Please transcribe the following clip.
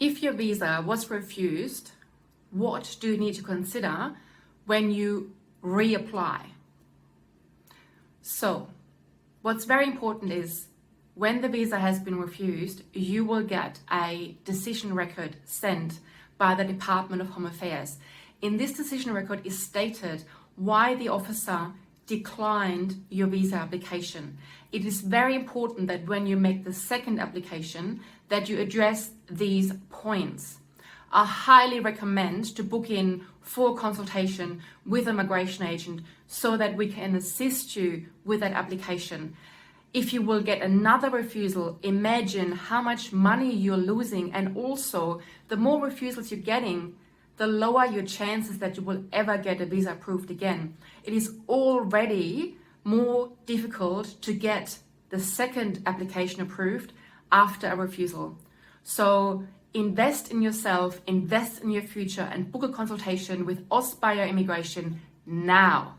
If your visa was refused, what do you need to consider when you reapply? So, what's very important is when the visa has been refused, you will get a decision record sent by the Department of Home Affairs. In this decision record is stated why the officer declined your visa application. It is very important that when you make the second application that you address these points. I highly recommend to book in for consultation with a migration agent so that we can assist you with that application. If you will get another refusal, imagine how much money you're losing, and also the more refusals you're getting, the lower your chances that you will ever get a visa approved again. It is already more difficult to get the second application approved after a refusal. So invest in yourself, invest in your future, and book a consultation with Ostbuyer Immigration now.